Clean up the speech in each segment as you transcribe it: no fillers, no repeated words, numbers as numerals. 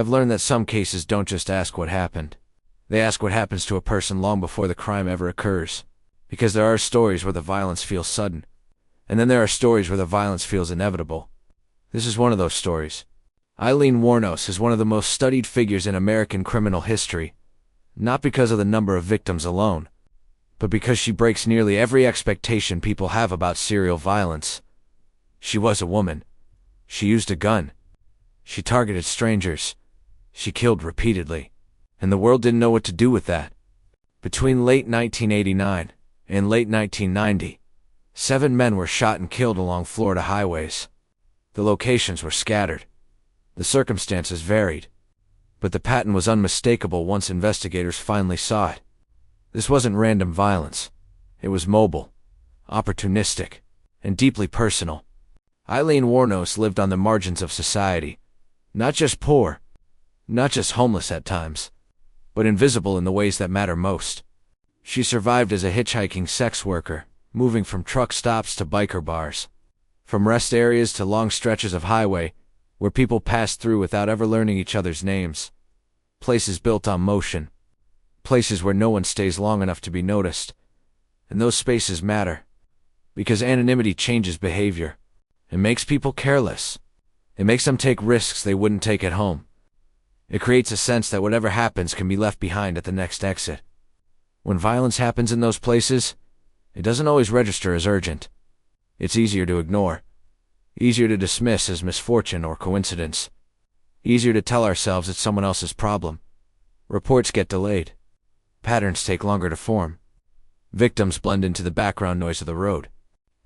I've learned that some cases don't just ask what happened. They ask what happens to a person long before the crime ever occurs. Because there are stories where the violence feels sudden, and then there are stories where the violence feels inevitable. This is one of those stories. Aileen Wuornos is one of the most studied figures in American criminal history, not because of the number of victims alone, but because she breaks nearly every expectation people have about serial violence. She was a woman. She used a gun. She targeted strangers. She killed repeatedly. And the world didn't know what to do with that. Between late 1989 and late 1990, 7 men were shot and killed along Florida highways. The locations were scattered. The circumstances varied. But the pattern was unmistakable once investigators finally saw it. This wasn't random violence. It was mobile, opportunistic, and deeply personal. Aileen Wuornos lived on the margins of society. Not just poor, not just homeless at times, but invisible in the ways that matter most. She survived as a hitchhiking sex worker, moving from truck stops to biker bars, from rest areas to long stretches of highway, where people passed through without ever learning each other's names. Places built on motion. Places where no one stays long enough to be noticed. And those spaces matter. Because anonymity changes behavior. It makes people careless. It makes them take risks they wouldn't take at home. It creates a sense that whatever happens can be left behind at the next exit. When violence happens in those places, it doesn't always register as urgent. It's easier to ignore. Easier to dismiss as misfortune or coincidence. Easier to tell ourselves it's someone else's problem. Reports get delayed. Patterns take longer to form. Victims blend into the background noise of the road.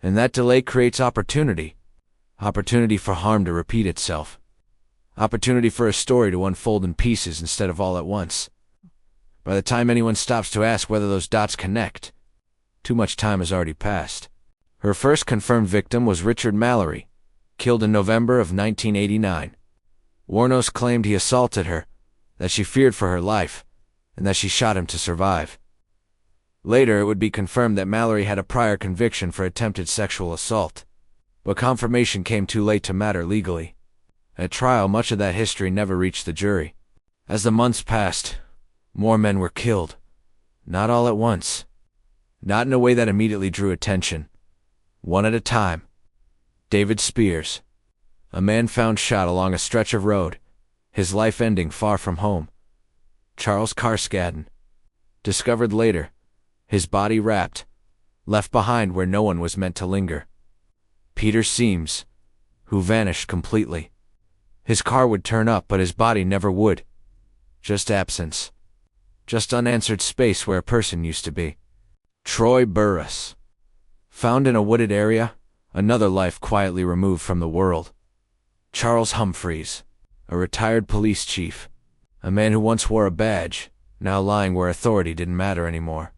And that delay creates opportunity. Opportunity for harm to repeat itself. Opportunity for a story to unfold in pieces instead of all at once. By the time anyone stops to ask whether those dots connect, too much time has already passed. Her first confirmed victim was Richard Mallory, killed in November of 1989. Wuornos claimed he assaulted her, that she feared for her life, and that she shot him to survive. Later, it would be confirmed that Mallory had a prior conviction for attempted sexual assault, but confirmation came too late to matter legally. At trial, much of that history never reached the jury. As the months passed, more men were killed. Not all at once. Not in a way that immediately drew attention. One at a time. David Spears, a man found shot along a stretch of road, his life ending far from home. Charles Carskadden, discovered later, his body wrapped, left behind where no one was meant to linger. Peter Seams, who vanished completely. His car would turn up, but his body never would. Just absence. Just unanswered space where a person used to be. Troy Burrus, found in a wooded area, another life quietly removed from the world. Charles Humphreys, a retired police chief, a man who once wore a badge, now lying where authority didn't matter anymore.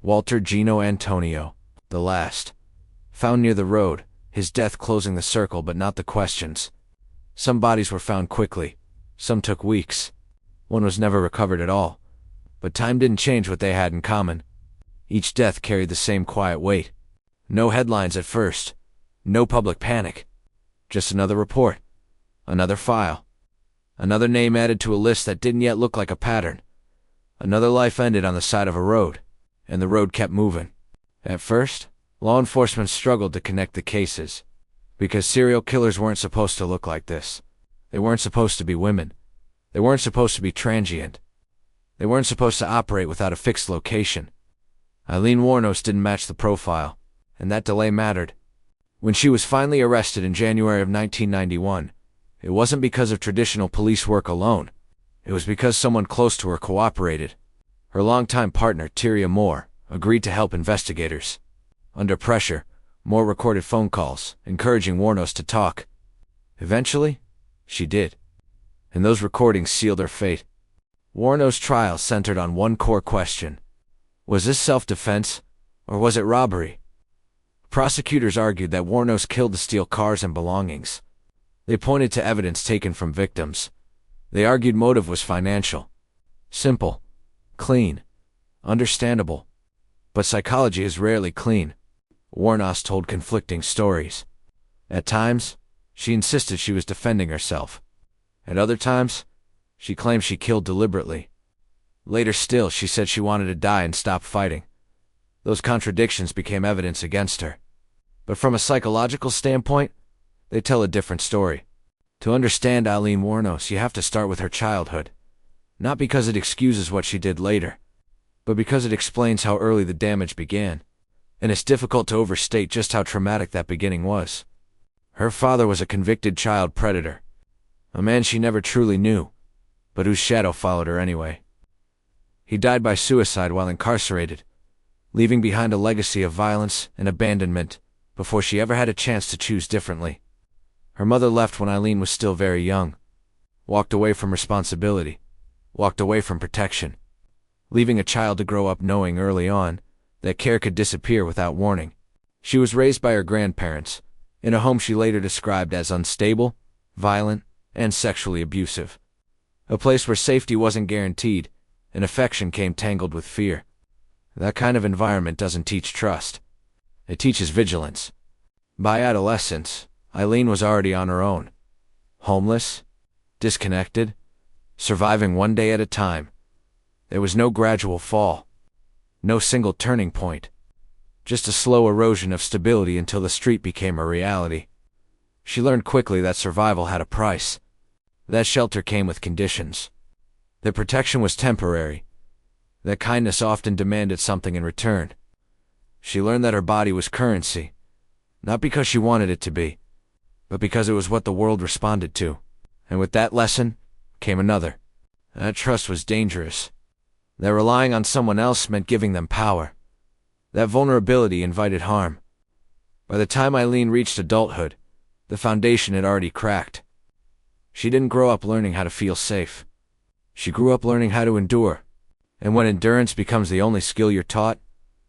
Walter Gino Antonio, the last, found near the road, his death closing the circle but not the questions. Some bodies were found quickly, some took weeks. One was never recovered at all. But time didn't change what they had in common. Each death carried the same quiet weight. No headlines at first. No public panic. Just another report. Another file. Another name added to a list that didn't yet look like a pattern. Another life ended on the side of a road, and the road kept moving. At first, law enforcement struggled to connect the cases, because serial killers weren't supposed to look like this. They weren't supposed to be women. They weren't supposed to be transient. They weren't supposed to operate without a fixed location. Aileen Wuornos didn't match the profile, and that delay mattered. When she was finally arrested in January of 1991, it wasn't because of traditional police work alone. It was because someone close to her cooperated. Her longtime partner, Tyria Moore, agreed to help investigators. Under pressure, Moore recorded phone calls, encouraging Wuornos to talk. Eventually, she did. And those recordings sealed her fate. Wuornos' trial centered on one core question. Was this self-defense, or was it robbery? Prosecutors argued that Wuornos killed to steal cars and belongings. They pointed to evidence taken from victims. They argued motive was financial. Simple. Clean. Understandable. But psychology is rarely clean. Wuornos told conflicting stories. At times, she insisted she was defending herself. At other times, She claimed she killed deliberately. Later still, she said she wanted to die and stop fighting. Those contradictions became evidence against her. But from a psychological standpoint, they tell a different story. To understand Aileen Wuornos, you have to start with her childhood. Not because it excuses what she did later, but because it explains how early the damage began. And it's difficult to overstate just how traumatic that beginning was. Her father was a convicted child predator, a man she never truly knew, but whose shadow followed her anyway. He died by suicide while incarcerated, leaving behind a legacy of violence and abandonment before she ever had a chance to choose differently. Her mother left when Aileen was still very young, walked away from responsibility, walked away from protection, leaving a child to grow up knowing early on that care could disappear without warning. She was raised by her grandparents, in a home she later described as unstable, violent, and sexually abusive. A place where safety wasn't guaranteed, and affection came tangled with fear. That kind of environment doesn't teach trust. It teaches vigilance. By adolescence, Aileen was already on her own. Homeless, disconnected, surviving one day at a time. There was no gradual fall. No single turning point. Just a slow erosion of stability until the street became a reality. She learned quickly that survival had a price. That shelter came with conditions. That protection was temporary. That kindness often demanded something in return. She learned that her body was currency, not because she wanted it to be, but because it was what the world responded to. And with that lesson came another. That trust was dangerous. That relying on someone else meant giving them power. That vulnerability invited harm. By the time Aileen reached adulthood, the foundation had already cracked. She didn't grow up learning how to feel safe. She grew up learning how to endure. And when endurance becomes the only skill you're taught,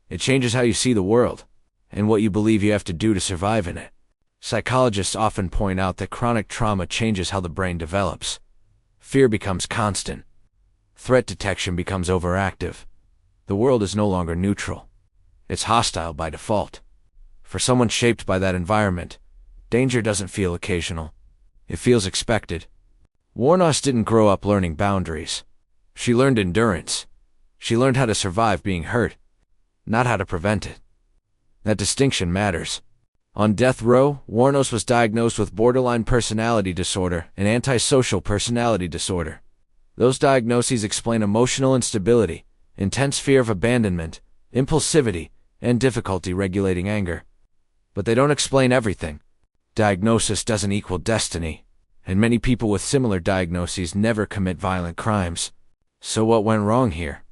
it changes how you see the world, and what you believe you have to do to survive in it. Psychologists often point out that chronic trauma changes how the brain develops. Fear becomes constant. Threat detection becomes overactive. The world is no longer neutral. It's hostile by default. For someone shaped by that environment, danger doesn't feel occasional. It feels expected. Wuornos didn't grow up learning boundaries. She learned endurance. She learned how to survive being hurt, not how to prevent it. That distinction matters. On death row, Wuornos was diagnosed with borderline personality disorder and antisocial personality disorder. Those diagnoses explain emotional instability, intense fear of abandonment, impulsivity, and difficulty regulating anger. But they don't explain everything. Diagnosis doesn't equal destiny, and many people with similar diagnoses never commit violent crimes. So what went wrong here?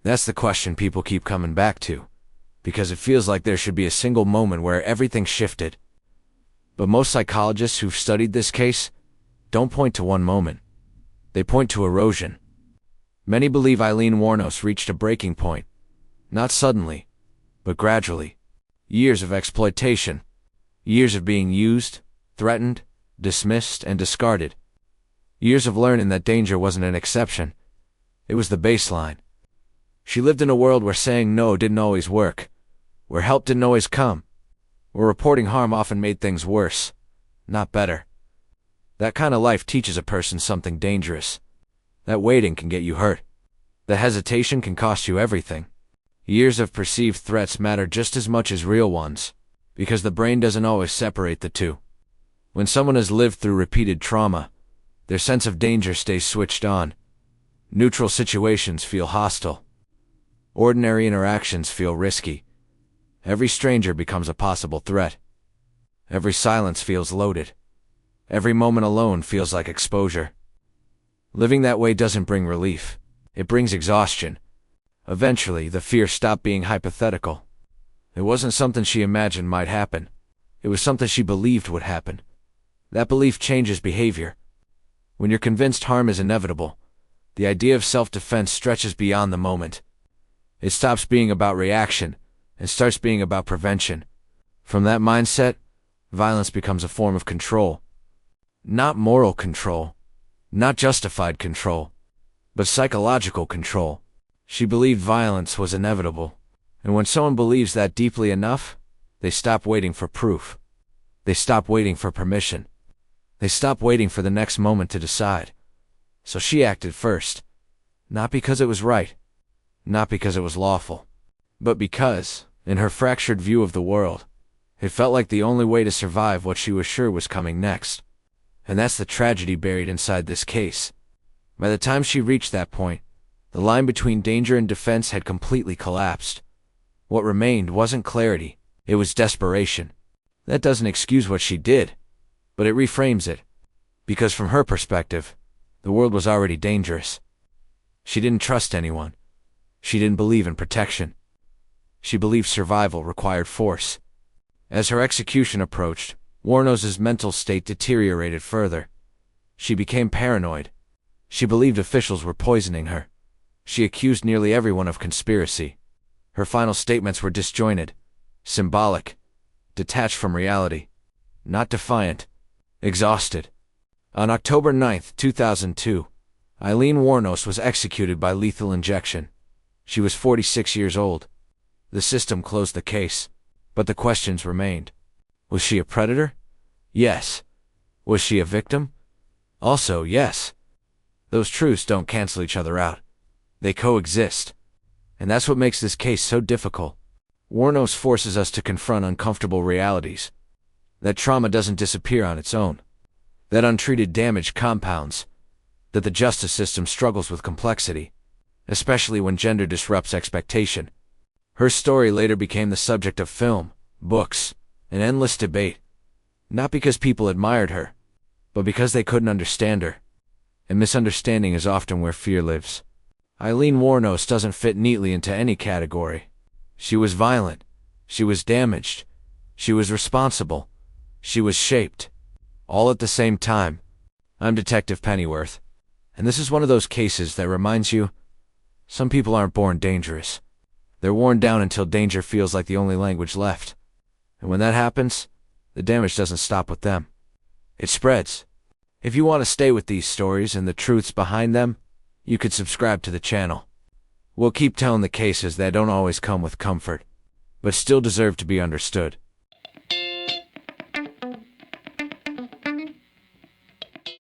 That's the question people keep coming back to, because it feels like there should be a single moment where everything shifted. But most psychologists who've studied this case don't point to one moment. They point to erosion. Many believe Aileen Wuornos reached a breaking point, not suddenly, but gradually. Years of exploitation, years of being used, threatened, dismissed, and discarded. Years of learning that danger wasn't an exception. It was the baseline. She lived in a world where saying no didn't always work, where help didn't always come, where reporting harm often made things worse, not better. That kind of life teaches a person something dangerous. That waiting can get you hurt. The hesitation can cost you everything. Years of perceived threats matter just as much as real ones, because the brain doesn't always separate the two. When someone has lived through repeated trauma, their sense of danger stays switched on. Neutral situations feel hostile. Ordinary interactions feel risky. Every stranger becomes a possible threat. Every silence feels loaded. Every moment alone feels like exposure. Living that way doesn't bring relief. It brings exhaustion. Eventually, the fear stopped being hypothetical. It wasn't something she imagined might happen. It was something she believed would happen. That belief changes behavior. When you're convinced harm is inevitable, the idea of self-defense stretches beyond the moment. It stops being about reaction and starts being about prevention. From that mindset, violence becomes a form of control. Not moral control, not justified control, but psychological control. She believed violence was inevitable, and when someone believes that deeply enough, they stop waiting for proof. They stop waiting for permission. They stop waiting for the next moment to decide. So she acted first. Not because it was right, not because it was lawful, but because, in her fractured view of the world, it felt like the only way to survive what she was sure was coming next. And that's the tragedy buried inside this case. By the time she reached that point, the line between danger and defense had completely collapsed. What remained wasn't clarity, it was desperation. That doesn't excuse what she did, but it reframes it. Because from her perspective, the world was already dangerous. She didn't trust anyone. She didn't believe in protection. She believed survival required force. As her execution approached, Wuornos' mental state deteriorated further. She became paranoid. She believed officials were poisoning her. She accused nearly everyone of conspiracy. Her final statements were disjointed, symbolic, detached from reality, not defiant, exhausted. On October 9, 2002, Aileen Wuornos was executed by lethal injection. She was 46 years old. The system closed the case, but the questions remained. Was she a predator? Yes. Was she a victim? Also, yes. Those truths don't cancel each other out. They coexist. And that's what makes this case so difficult. Wuornos forces us to confront uncomfortable realities. That trauma doesn't disappear on its own. That untreated damage compounds. That the justice system struggles with complexity, especially when gender disrupts expectation. Her story later became the subject of film, books, and endless debate. Not because people admired her, but because they couldn't understand her. And misunderstanding is often where fear lives. Aileen Wuornos doesn't fit neatly into any category. She was violent. She was damaged. She was responsible. She was shaped. All at the same time. I'm Detective Pennyworth, and this is one of those cases that reminds you, some people aren't born dangerous. They're worn down until danger feels like the only language left. And when that happens, the damage doesn't stop with them. It spreads. If you want to stay with these stories and the truths behind them, you could subscribe to the channel. We'll keep telling the cases that don't always come with comfort, but still deserve to be understood.